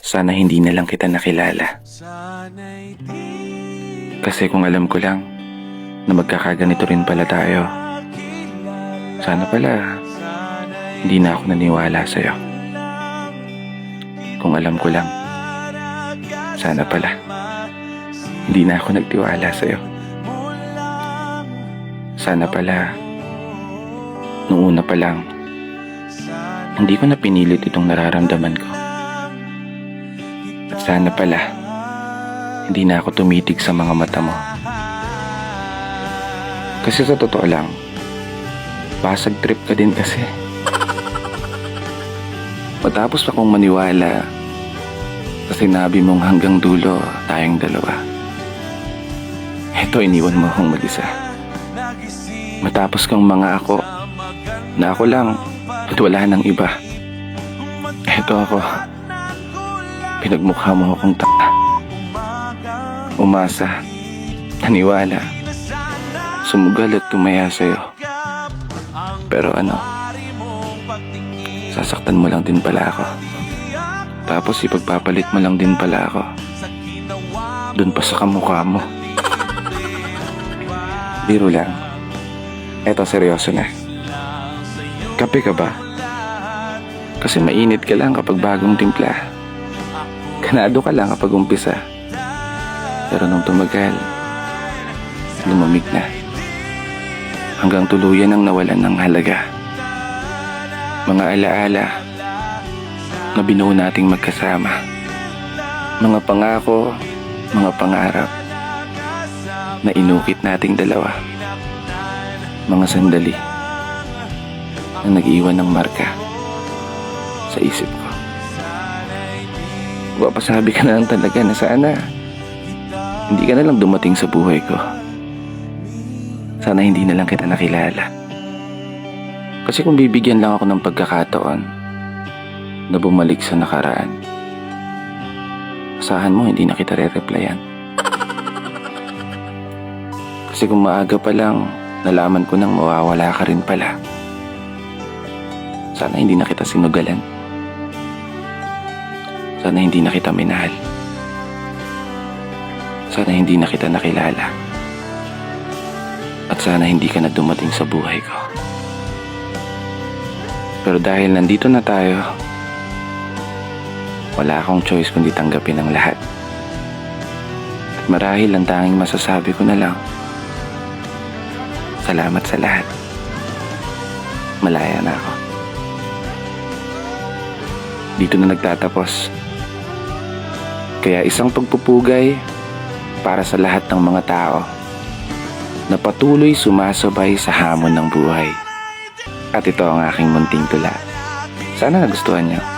Sana hindi na lang kita nakilala. Kasi kung alam ko lang na magkakaganito rin pala tayo, sana pala hindi na ako naniwala sa'yo. Kung alam ko lang, sana pala hindi na ako nagtiwala sa'yo. Sana pala nung una pa lang, hindi ko na pinilit itong nararamdaman ko. At sana pala hindi na ako tumitig sa mga mata mo. Kasi sa totoo lang, basag trip ka din kasi. Matapos akong maniwala sa sinabi mong hanggang dulo tayong dalawa, eto iniwan mo akong mag-isa. Matapos kang mga ako na ako lang at wala nang iba, eto ako, pinagmukha mo akong umasa, naniwala, sumugal at tumaya sa'yo. Pero sasaktan mo lang din pala ako. Tapos ipagpapalit mo lang din pala ako dun pa sa kamukha mo. Biro lang. Eto, seryoso na. Kape ka ba? Kasi mainit ka lang kapag bagong timpla. Ganado ka lang kapag umpisa. Pero nung tumagal, lumamig na. Hanggang tuluyan ang nawalan ng halaga. Mga alaala na binuo nating magkasama. Mga pangako, mga pangarap na inukit nating dalawa. Mga sandali na nag-iwan ng marka sa isip ko. Papasabi ka na lang talaga na sana hindi ka na lang dumating sa buhay ko. Sana hindi na lang kita nakilala. Kasi kung bibigyan lang ako ng pagkakataon na bumalik sa nakaraan, asahan mo hindi na kita re-replyan. Kasi kung maaga pa lang nalaman ko nang mawawala ka rin pala, sana hindi na kita sinugalan. Sana hindi na kita minahal. Sana hindi na kita nakilala. At sana hindi ka na dumating sa buhay ko. Pero dahil nandito na tayo, wala akong choice kundi tanggapin ang lahat. At marahil ang tanging masasabi ko na lang, salamat sa lahat. Malaya na ako. Dito na nagtatapos. Kaya isang pagpupugay para sa lahat ng mga tao na patuloy sumasabay sa hamon ng buhay. At ito ang aking munting tula. Sana nagustuhan niyo.